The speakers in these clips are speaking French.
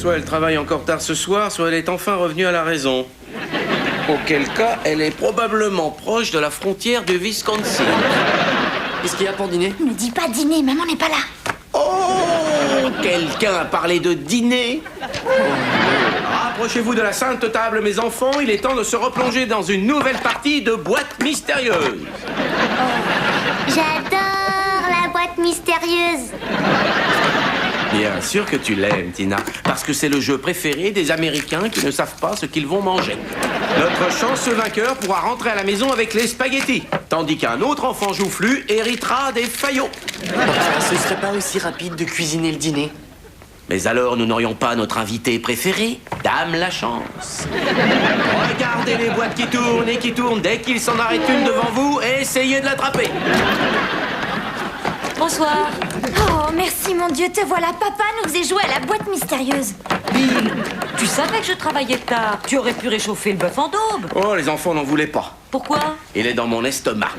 Soit elle travaille encore tard ce soir, soit elle est enfin revenue à la raison. Auquel cas, elle est probablement proche de la frontière du Wisconsin. Qu'est-ce qu'il y a pour dîner? Ne dis pas dîner, maman n'est pas là. Oh! Quelqu'un a parlé de dîner? Rapprochez-vous de la sainte table, mes enfants. Il est temps de se replonger dans une nouvelle partie de boîte mystérieuse. J'adore la boîte mystérieuse. Bien sûr que tu l'aimes, Tina, parce que c'est le jeu préféré des Américains qui ne savent pas ce qu'ils vont manger. Notre chanceux vainqueur pourra rentrer à la maison avec les spaghettis, tandis qu'un autre enfant joufflu héritera des faillots. Ce serait pas aussi rapide de cuisiner le dîner? Mais alors, nous n'aurions pas notre invité préféré, Dame la Chance. Regardez les boîtes qui tournent et qui tournent. Dès qu'il s'en arrête une devant vous, essayez de l'attraper. Bonsoir. Oh, merci mon Dieu, te voilà. Papa nous faisait jouer à la boîte mystérieuse. Bill, tu savais que je travaillais tard. Tu aurais pu réchauffer le bœuf en daube. Oh, les enfants n'en voulaient pas. Pourquoi? Il est dans mon estomac.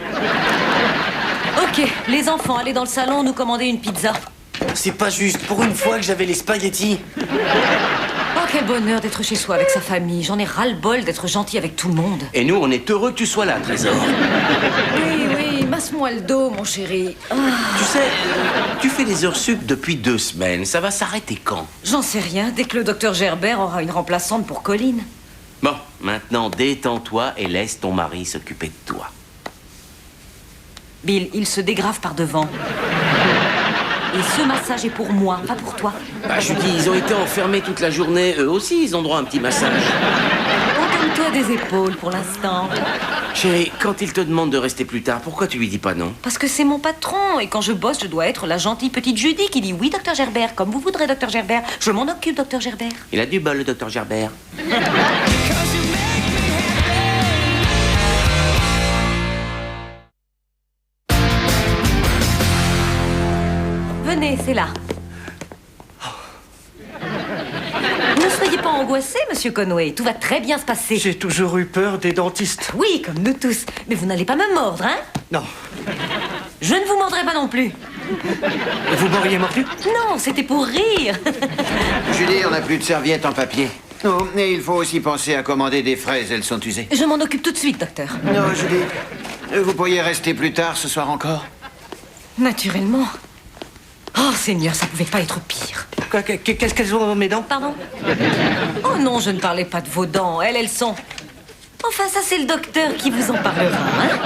Ok, les enfants, allez dans le salon nous commander une pizza. C'est pas juste, pour une fois que j'avais les spaghettis. Oh, quel bonheur d'être chez soi avec sa famille. J'en ai ras-le-bol d'être gentil avec tout le monde. Et nous, on est heureux que tu sois là, Trésor. Oui, masse-moi le dos, mon chéri. Ah, Tu sais, tu fais des heures sup depuis 2 semaines. Ça va s'arrêter quand? j'en sais rien, dès que le docteur Gerbert aura une remplaçante pour Colline. Bon, maintenant, détends-toi et laisse ton mari s'occuper de toi. Bill, il se dégrave par devant. Et ce massage est pour moi, pas pour toi. Bah, je dis, ils ont été enfermés toute la journée. Eux aussi, ils ont droit à un petit massage. Donne-toi des épaules pour l'instant. Chérie, quand il te demande de rester plus tard, pourquoi tu lui dis pas non? Parce que c'est mon patron, et quand je bosse, je dois être la gentille petite Judy qui dit oui, docteur Gerbert, comme vous voudrez, docteur Gerbert. Je m'en occupe, docteur Gerbert. Il a du bol, le docteur Gerbert. Venez, c'est là. Ne soyez pas angoissé, monsieur Conway. Tout va très bien se passer. J'ai toujours eu peur des dentistes. Oui, comme nous tous. Mais vous n'allez pas me mordre, hein? Non. Je ne vous mordrai pas non plus. Vous m'auriez mordu? Non, c'était pour rire. Julie, on n'a plus de serviettes en papier. Oh, et il faut aussi penser à commander des fraises, elles sont usées. Je m'en occupe tout de suite, docteur. Non, Julie, vous pourriez rester plus tard ce soir encore? Naturellement. Oh, Seigneur, ça pouvait pas être pire. Qu'est-ce qu'elles ont, mes dents? Pardon? Oh non, je ne parlais pas de vos dents. Elles sont... Enfin, ça, c'est le docteur qui vous en parlera, hein?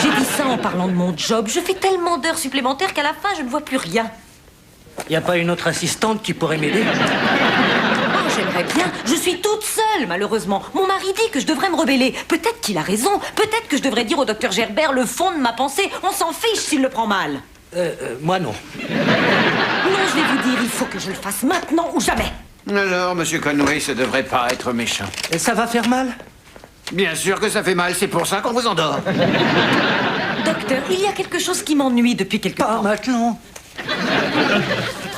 J'ai dit ça en parlant de mon job. Je fais tellement d'heures supplémentaires qu'à la fin, je ne vois plus rien. Y a pas une autre assistante qui pourrait m'aider? Oh, j'aimerais bien. Je suis toute seule, malheureusement. Mon mari dit que je devrais me rebeller. Peut-être qu'il a raison. Peut-être que je devrais dire au docteur Gerbert le fond de ma pensée. On s'en fiche s'il le prend mal. Moi non. Non, je vais vous dire, il faut que je le fasse maintenant ou jamais. Alors, monsieur Conway, ça devrait pas être méchant. Et ça va faire mal? Bien sûr que ça fait mal, c'est pour ça qu'on vous endort. Docteur, il y a quelque chose qui m'ennuie depuis quelque Pas temps. maintenant.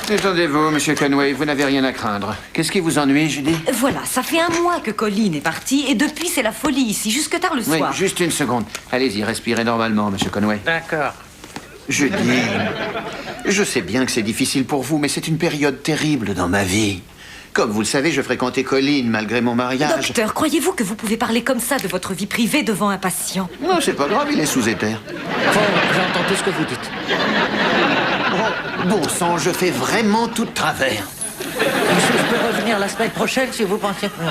Détendez-vous, monsieur Conway, vous n'avez rien à craindre. Qu'est-ce qui vous ennuie, Julie? Voilà, ça fait 1 mois que Colline est partie et depuis c'est la folie ici, jusque tard le Oui, soir. juste une seconde. Allez-y, respirez normalement, monsieur Conway. D'accord. Julie, je sais bien que c'est difficile pour vous, mais c'est une période terrible dans ma vie. Comme vous le savez, je fréquentais Colline malgré mon mariage. Docteur, croyez-vous que vous pouvez parler comme ça de votre vie privée devant un patient? Non, c'est pas grave, il est sous éther. Bon, j'entends tout ce que vous dites. Oh, bon sang, je fais vraiment tout de travers. Est-ce que je peux revenir la semaine prochaine si vous pensez que...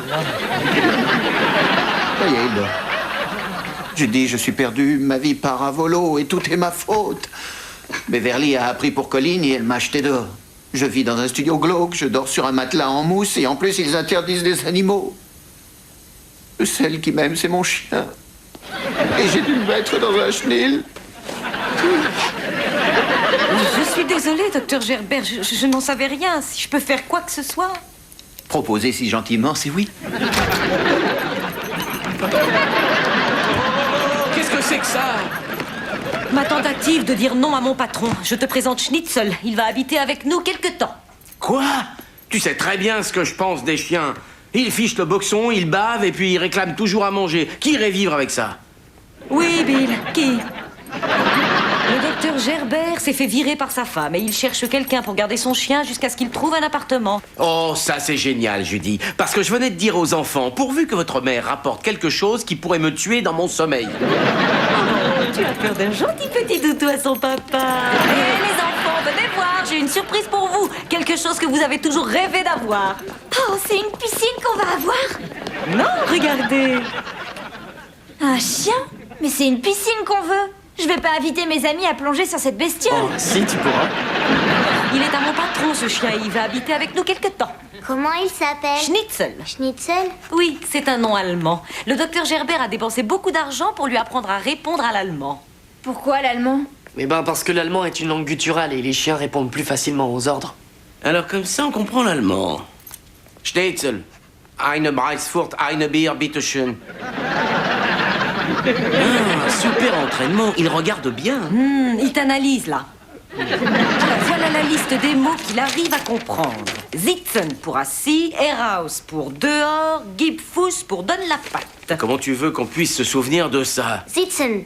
Ça y est, il dort. Je dis, je suis perdu, ma vie part à volo et tout est ma faute. Beverly a appris pour Colline et elle m'a acheté dehors. Je vis dans un studio glauque, je dors sur un matelas en mousse et en plus ils interdisent les animaux. Celle qui m'aime, c'est mon chien. Et j'ai dû le mettre dans un chenil. Je suis désolée, docteur Gerbert, je n'en savais rien. Si je peux faire quoi que ce soit. Proposer si gentiment, c'est oui. Qu'est-ce que c'est que ça? Ma tentative de dire non à mon patron. Je te présente Schnitzel. Il va habiter avec nous quelque temps. Quoi? Tu sais très bien ce que je pense des chiens. Ils fichent le boxon, ils bavent et puis ils réclament toujours à manger. Qui irait vivre avec ça? Oui, Bill. Qui? Le docteur Gerbert s'est fait virer par sa femme et il cherche quelqu'un pour garder son chien jusqu'à ce qu'il trouve un appartement. Oh, ça c'est génial, Judy. Parce que je venais de dire aux enfants, pourvu que votre mère rapporte quelque chose qui pourrait me tuer dans mon sommeil. Tu as peur d'un gentil petit toutou à son papa. Hé, les enfants, venez voir, j'ai une surprise pour vous. Quelque chose que vous avez toujours rêvé d'avoir. Oh, c'est une piscine qu'on va avoir. Non, regardez. Un chien? Mais c'est une piscine qu'on veut. Je vais pas inviter mes amis à plonger sur cette bestiole. Oh, si tu pourras. Il est à mon patron, ce chien, et il va habiter avec nous quelque temps. Comment il s'appelle? Schnitzel. Schnitzel? Oui, c'est un nom allemand. Le docteur Gerber a dépensé beaucoup d'argent pour lui apprendre à répondre à l'allemand. Pourquoi l'allemand? Eh ben, parce que l'allemand est une langue gutturale et les chiens répondent plus facilement aux ordres. Alors comme ça, on comprend l'allemand. Schnitzel. Eine Breisfurt, eine Bier, bitteschön. Ah, super entraînement. Il regarde bien. Il t'analyse, là. Voilà la liste des mots qu'il arrive à comprendre. Sitzen pour assis, Heraus pour dehors, Gib Fuß pour donne la patte. Comment tu veux qu'on puisse se souvenir de ça? Sitzen.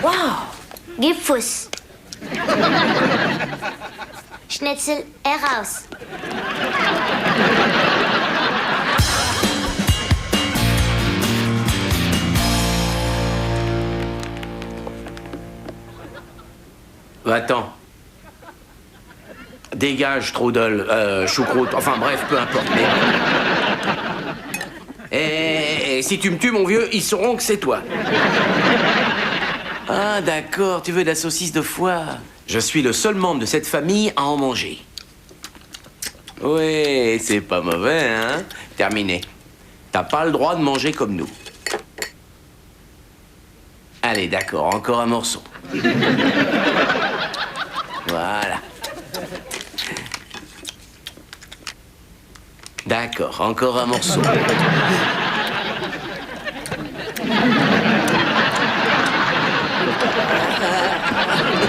Wow! Gib Fuß. Schnitzel heraus. Attends. Dégage, Trudel, choucroute, enfin bref, peu importe. Et si tu me tues, mon vieux, ils sauront que c'est toi. Ah, d'accord, tu veux de la saucisse de foie. Je suis le seul membre de cette famille à en manger. Oui, c'est pas mauvais, hein? Terminé. T'as pas le droit de manger comme nous. Allez, d'accord, encore un morceau. Voilà. D'accord, encore un morceau.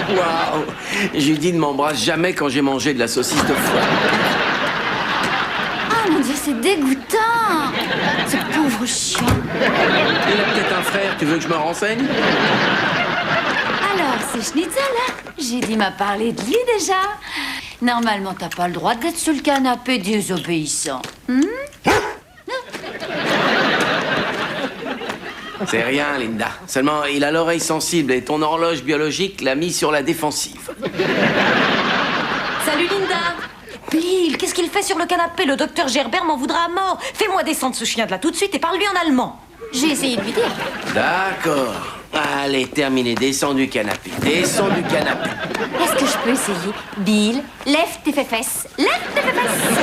Waouh! Judy ne m'embrasse jamais quand j'ai mangé de la saucisse de foie. Oh mon Dieu, c'est dégoûtant. Ce pauvre chien. Il a peut-être un frère, tu veux que je me renseigne? Alors, c'est Schnitzel, hein? J'ai dit m'a parlé de lui déjà. Normalement, t'as pas le droit d'être sur le canapé désobéissant. C'est rien, Linda. Seulement, il a l'oreille sensible et ton horloge biologique l'a mis sur la défensive. Salut, Linda! Bill, qu'est-ce qu'il fait sur le canapé? Le docteur Gerber m'en voudra à mort. Fais-moi descendre ce chien de là tout de suite et parle-lui en allemand. J'ai essayé de lui dire. D'accord. Allez, terminé. Descends du canapé. Descends du canapé. Est-ce que je peux essayer? Bill, lève tes fesses. Lève tes fesses.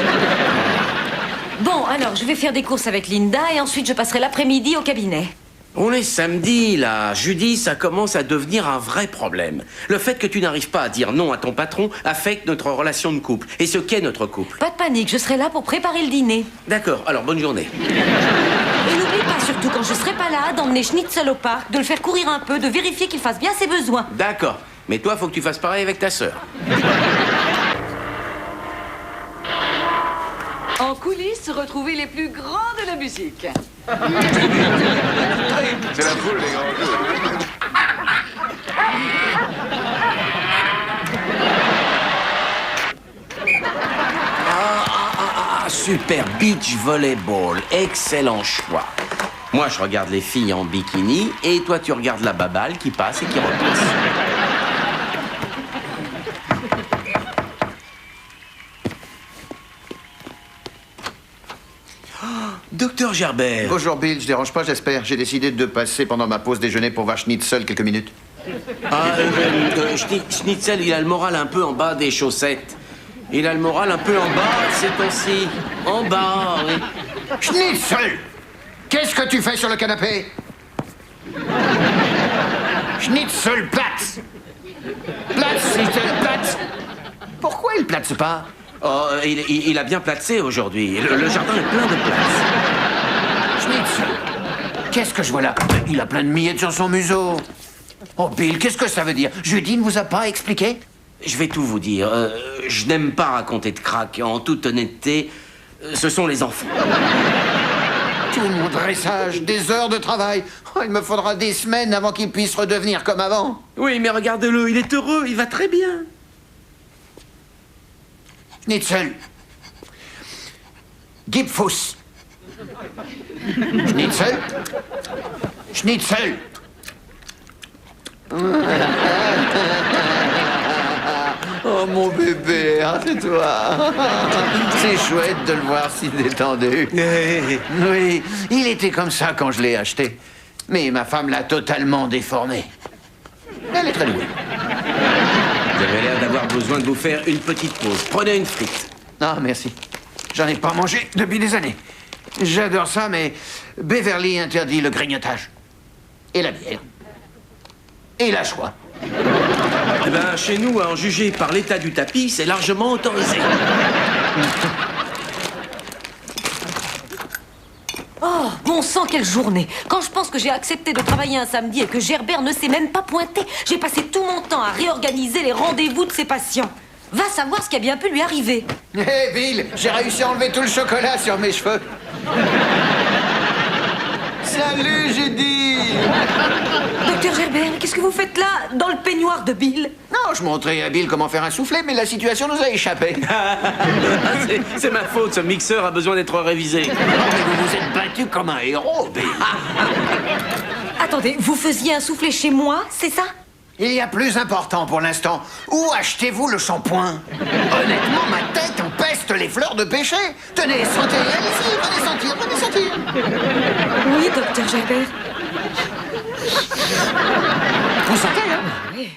Bon, alors, je vais faire des courses avec Linda et ensuite je passerai l'après-midi au cabinet. On est samedi, là. Judy, ça commence à devenir un vrai problème. Le fait que tu n'arrives pas à dire non à ton patron affecte notre relation de couple. Et ce qu'est notre couple. Pas de panique, je serai là pour préparer le dîner. D'accord, alors bonne journée. Et n'oublie pas, surtout quand je serai pas là, d'emmener Schnitzel au parc, de le faire courir un peu, de vérifier qu'il fasse bien ses besoins. D'accord. Mais toi, faut que tu fasses pareil avec ta sœur. En coulisses, retrouvez les plus grands de la musique. C'est la foule, les grands jeux. Super beach volleyball. Excellent choix. Moi, je regarde les filles en bikini et toi, tu regardes la baballe qui passe et qui repasse. Docteur Gerber. Bonjour Bill, je dérange pas, j'espère. J'ai décidé de passer pendant ma pause déjeuner pour voir Schnitzel quelques minutes. Schnitzel, il a le moral un peu en bas des chaussettes. Il a le moral un peu en bas ces temps-ci. En bas, oui. Schnitzel! Qu'est-ce que tu fais sur le canapé? Schnitzel, Platz! Platz, Schnitzel, Platz! Pourquoi il platze pas? Oh, il a bien placé aujourd'hui. Le jardin est plein de place. Schnitzel! Qu'est-ce que je vois là? Il a plein de miettes sur son museau. Oh Bill, qu'est-ce que ça veut dire? Judy ne vous a pas expliqué? Je vais tout vous dire. Je n'aime pas raconter de crack. En toute honnêteté, ce sont les enfants. Tout mon dressage, des heures de travail. Oh, il me faudra des semaines avant qu'il puisse redevenir comme avant. Oui, mais regarde-le, il est heureux, il va très bien. Schnitzel. Gipfus. Schnitzel. Schnitzel. Oh mon bébé, hein, c'est toi. C'est chouette de le voir si détendu. Oui, il était comme ça quand je l'ai acheté. Mais ma femme l'a totalement déformé. Elle est très douée. Vous avez l'air d'avoir besoin de vous faire une petite pause. Prenez une frite. Ah, merci. J'en ai pas mangé depuis des années. J'adore ça, mais Beverly interdit le grignotage. Et la bière. Et la joie. Eh ben, chez nous, à en juger par l'état du tapis, c'est largement autorisé. Oh, bon sang, quelle journée! Quand je pense que j'ai accepté de travailler un samedi et que Gerbert ne s'est même pas pointé, j'ai passé tout mon temps à réorganiser les rendez-vous de ses patients. Va savoir ce qui a bien pu lui arriver. Hé, Bill, j'ai réussi à enlever tout le chocolat sur mes cheveux. Salut, j'ai dit. Docteur Gerbert, qu'est-ce que vous faites là, dans le peignoir de Bill? Non, je montrais à Bill comment faire un soufflet, mais la situation nous a échappé. C'est ma faute, ce mixeur a besoin d'être révisé. Oh, mais vous vous êtes battu comme un héros, Bill. Attendez, vous faisiez un soufflet chez moi, c'est ça? Il y a plus important pour l'instant. Où achetez-vous le shampoing? Honnêtement, ma tête empeste les fleurs de péché. Tenez, sentez, allez-y, venez sentir, venez sentir. Oui, docteur Gerbert. Vous sentez, hein? Oui.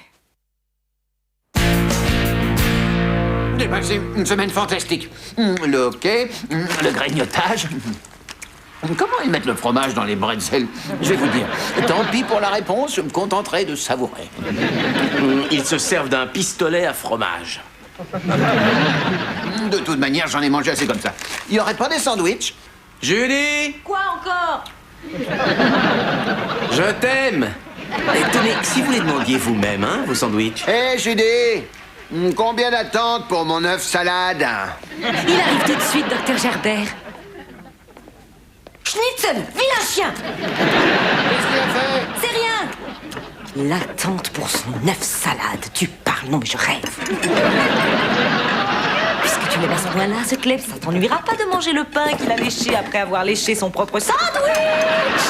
J'ai passé une semaine fantastique. Le hockey, le grignotage. Comment ils mettent le fromage dans les bretzels? Je vais vous dire. Tant pis pour la réponse, je me contenterai de savourer. Ils se servent d'un pistolet à fromage. De toute manière, j'en ai mangé assez comme ça. Il n'y aurait pas des sandwichs? Julie, Quoi encore? je t'aime. Et tenez, si vous les demandiez vous-même, hein, vos sandwichs. Hé, Judy, combien d'attentes pour mon œuf salade? Il arrive tout de suite, docteur Gerbert. Schnitzel, vilain chien! Qu'est-ce qu'il a fait? C'est rien! L'attente pour son œuf salade. Tu parles, non mais je rêve. Puisque tu l'aimes à ce point-là, ce Kleb, ça t'ennuiera pas de manger le pain qu'il a léché après avoir léché son propre sandwich.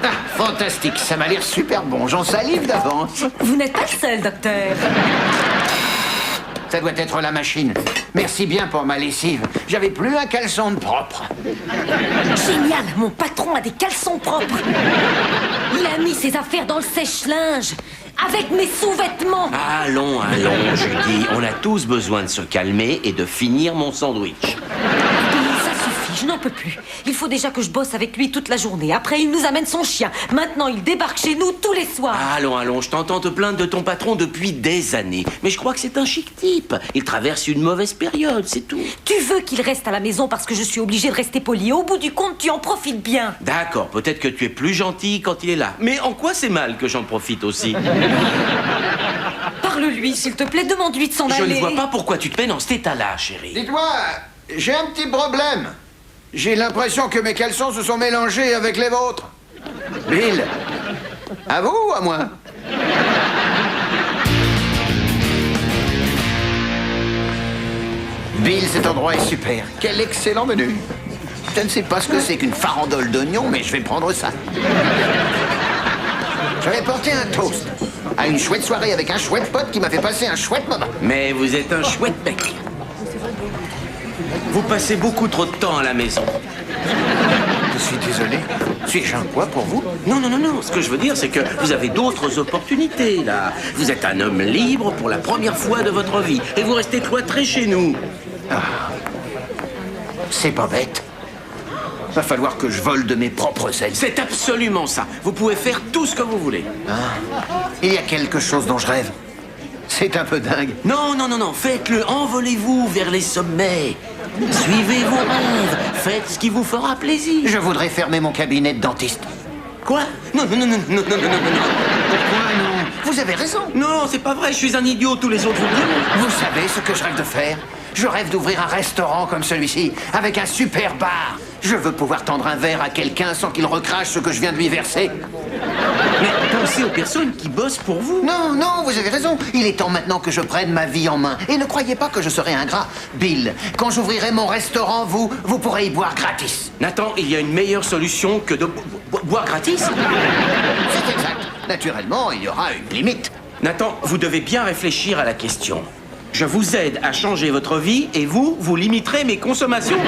Ah, fantastique, ça m'a l'air super bon, j'en salive d'avance. Vous n'êtes pas le seul, docteur. Ça doit être la machine. Merci bien pour ma lessive. J'avais plus un caleçon de propre. Génial, mon patron a des caleçons propres. Il a mis ses affaires dans le sèche-linge. Avec mes sous-vêtements. Allons, Judy. On a tous besoin de se calmer et de finir mon sandwich. Ça suffit, je n'en peux plus. Il faut déjà que je bosse avec lui toute la journée. Après, il nous amène son chien. Maintenant, il débarque chez nous tous les soirs. Allons, je t'entends te plaindre de ton patron depuis des années. Mais je crois que c'est un chic type. Il traverse une mauvaise période, c'est tout. Tu veux qu'il reste à la maison parce que je suis obligée de rester polie. Au bout du compte, tu en profites bien. D'accord, peut-être que tu es plus gentil quand il est là. Mais en quoi c'est mal que j'en profite aussi? Parle-lui, s'il te plaît. Demande-lui de s'en Je aller. ne vois pas pourquoi tu te mets dans cet état-là, chérie. Dites-moi, j'ai un petit problème. J'ai l'impression que mes caleçons se sont mélangés avec les vôtres. Bill, à vous ou à moi? Bill, cet endroit est super. Quel excellent menu. Je ne sais pas ce que c'est qu'une farandole d'oignons, mais je vais prendre ça. J'avais porté un toast à une chouette soirée avec un chouette pote qui m'a fait passer un chouette moment. Mais vous êtes un chouette mec. Vous passez beaucoup trop de temps à la maison. Je suis désolé. Suis-je un poids pour vous? Non. Ce que je veux dire, c'est que vous avez d'autres opportunités, là. Vous êtes un homme libre pour la première fois de votre vie. Et vous restez cloîtré chez nous. C'est pas bête. Va falloir que je vole de mes propres ailes. C'est absolument ça. Vous pouvez faire tout ce que vous voulez. Il y a quelque chose dont je rêve. C'est un peu dingue. Non. Faites-le. Envolez-vous vers les sommets. Suivez vos rêves. Faites ce qui vous fera plaisir. Je voudrais fermer mon cabinet de dentiste. Quoi? Non. Pourquoi non? Vous avez raison. Non, c'est pas vrai. Je suis un idiot. Tous les autres vous. Vous savez ce que je rêve de faire? Je rêve d'ouvrir un restaurant comme celui-ci, avec un super bar. Je veux pouvoir tendre un verre à quelqu'un sans qu'il recrache ce que je viens de lui verser. Mais pensez aux personnes qui bossent pour vous. Non, non, vous avez raison. Il est temps maintenant que je prenne ma vie en main. Et ne croyez pas que je serai ingrat. Bill, quand j'ouvrirai mon restaurant, vous pourrez y boire gratis. Nathan, il y a une meilleure solution que de boire gratis. C'est exact. Naturellement, il y aura une limite. Nathan, vous devez bien réfléchir à la question. Je vous aide à changer votre vie et vous limiterez mes consommations.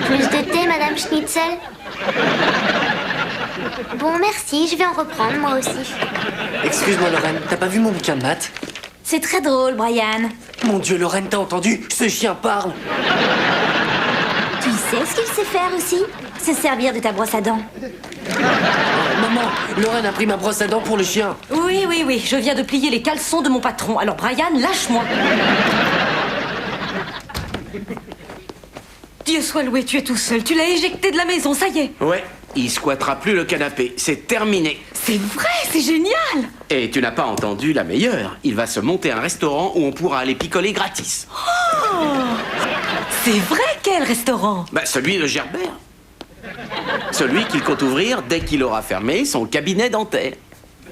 Plus de thé, Madame Schnitzel? Bon, merci, je vais en reprendre, moi aussi. Excuse-moi, Lorraine, t'as pas vu mon bouquin de maths? C'est très drôle, Brian. Mon Dieu, Lorraine, t'as entendu? Ce chien parle. Tu sais ce qu'il sait faire aussi? Se servir de ta brosse à dents. Maman, Lorraine a pris ma brosse à dents pour le chien. Oui, oui, oui, je viens de plier les caleçons de mon patron. Alors, Brian, lâche-moi. Dieu soit loué, tu es tout seul. Tu l'as éjecté de la maison, ça y est. Ouais, il squattera plus le canapé. C'est terminé. C'est vrai, c'est génial. Et tu n'as pas entendu la meilleure. Il va se monter un restaurant où on pourra aller picoler gratis. Oh, c'est vrai, quel restaurant? Bah, celui de Gerbert. Celui qu'il compte ouvrir dès qu'il aura fermé son cabinet dentaire.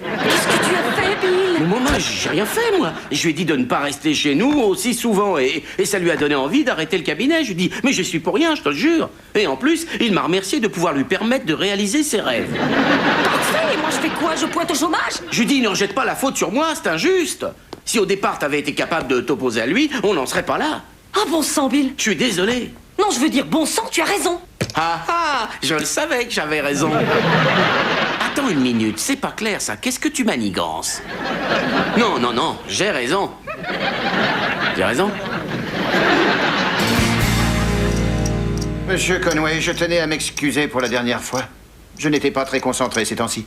Qu'est-ce que tu as fait, Bill? Mais moi, j'ai rien fait, moi. Je lui ai dit de ne pas rester chez nous aussi souvent. Et ça lui a donné envie d'arrêter le cabinet. Je lui ai dit, mais je suis pour rien, je te le jure. Et en plus, il m'a remercié de pouvoir lui permettre de réaliser ses rêves. Parfait, et moi je fais quoi? Je pointe au chômage? Je lui ai dit, ne rejette pas la faute sur moi, c'est injuste. Si au départ t'avais été capable de t'opposer à lui, on n'en serait pas là. Ah bon sang, Bill? Je suis désolé. Non, je veux dire, bon sang, tu as raison. Ah ah, je le savais que j'avais raison. Attends une minute, c'est pas clair ça. Qu'est-ce que tu manigances? Non, non, non, j'ai raison. J'ai raison? Monsieur Conway, je tenais à m'excuser pour la dernière fois. Je n'étais pas très concentré ces temps-ci.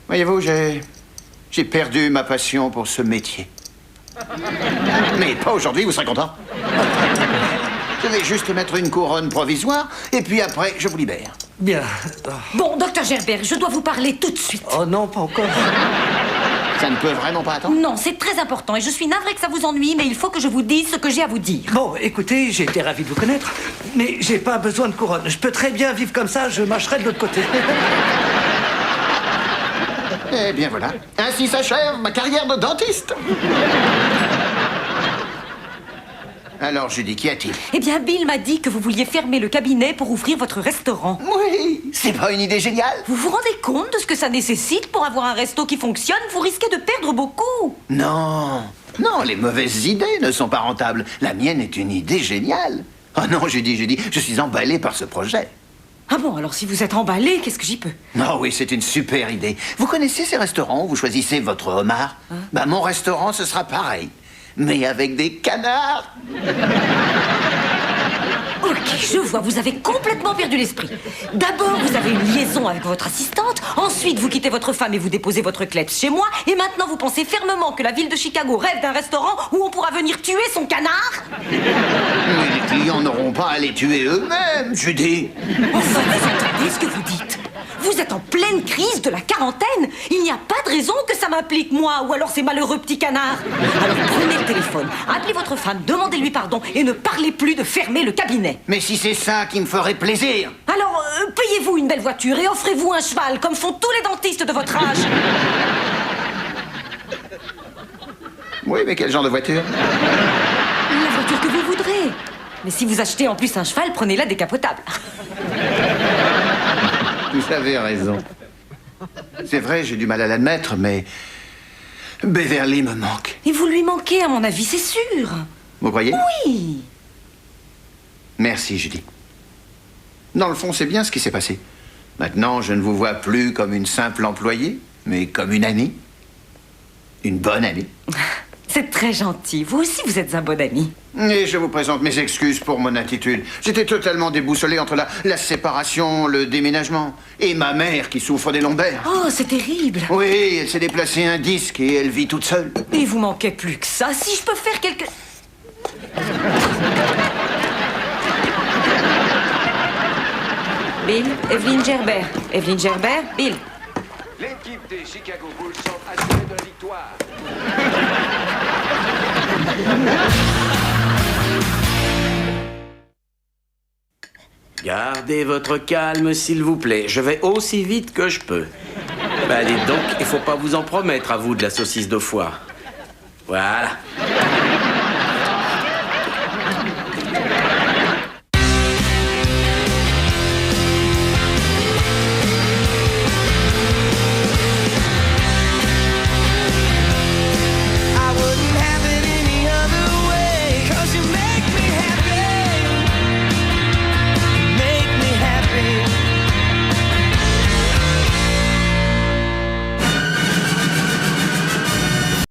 Voyez-vous, j'ai perdu ma passion pour ce métier. Mais pas aujourd'hui, vous serez content. Je vais juste mettre une couronne provisoire, et puis après, je vous libère. Bien. Bon, docteur Gerbert, je dois vous parler tout de suite. Oh non, pas encore. Ça ne peut vraiment pas attendre? Non, c'est très important et je suis navrée que ça vous ennuie, mais il faut que je vous dise ce que j'ai à vous dire. Bon, écoutez, j'ai été ravi de vous connaître, mais j'ai pas besoin de couronne. Je peux très bien vivre comme ça, je mâcherai de l'autre côté. Eh bien voilà, ainsi s'achève ma carrière de dentiste. Alors, Judy, qu'y a-t-il? Eh bien, Bill m'a dit que vous vouliez fermer le cabinet pour ouvrir votre restaurant. Oui, c'est pas une idée géniale? Vous vous rendez compte de ce que ça nécessite pour avoir un resto qui fonctionne? Vous risquez de perdre beaucoup. Non, non, les mauvaises idées ne sont pas rentables. La mienne est une idée géniale. Oh non, Judy, je suis emballé par ce projet. Ah bon, alors si vous êtes emballé, qu'est-ce que j'y peux? Oh oui, c'est une super idée. Vous connaissez ces restaurants où vous choisissez votre homard? Bah, mon restaurant, ce sera pareil. Mais avec des canards. Ok, je vois, vous avez complètement perdu l'esprit. D'abord, vous avez une liaison avec votre assistante, ensuite vous quittez votre femme et vous déposez votre kleps chez moi, et maintenant vous pensez fermement que la ville de Chicago rêve d'un restaurant où on pourra venir tuer son canard? Mais les clients n'auront pas à les tuer eux-mêmes, Judy. Enfin, vous entendez ce que vous dites? Vous êtes en pleine crise de la quarantaine. Il n'y a pas de raison que ça m'implique, moi, ou alors ces malheureux petits canards. Alors prenez le téléphone, appelez votre femme, demandez-lui pardon et ne parlez plus de fermer le cabinet. Mais si c'est ça qui me ferait plaisir. Alors, payez-vous une belle voiture et offrez-vous un cheval, comme font tous les dentistes de votre âge. Oui, mais quel genre de voiture? La voiture que vous voudrez. Mais si vous achetez en plus un cheval, prenez-la décapotable. Vous avez raison. C'est vrai, j'ai du mal à l'admettre, mais Beverly me manque. Et vous lui manquez, à mon avis, c'est sûr. Vous croyez? Oui. Merci, Judy. Dans le fond, c'est bien ce qui s'est passé. Maintenant, je ne vous vois plus comme une simple employée, mais comme une amie. Une bonne amie. C'est très gentil. Vous aussi, vous êtes un bon ami. Et je vous présente mes excuses pour mon attitude. J'étais totalement déboussolé entre la séparation, le déménagement, et ma mère qui souffre des lombaires. Oh, c'est terrible. Oui, elle s'est déplacée un disque et elle vit toute seule. Il vous manquait plus que ça. Si je peux faire quelque... Bill, Evelyn Gerbert. Evelyn Gerbert, Bill. L'équipe des Chicago Bulls sont assurée de la victoire. Gardez votre calme, s'il vous plaît. Je vais aussi vite que je peux. Bah, dites donc, il faut pas vous en promettre à vous de la saucisse de foie. Voilà.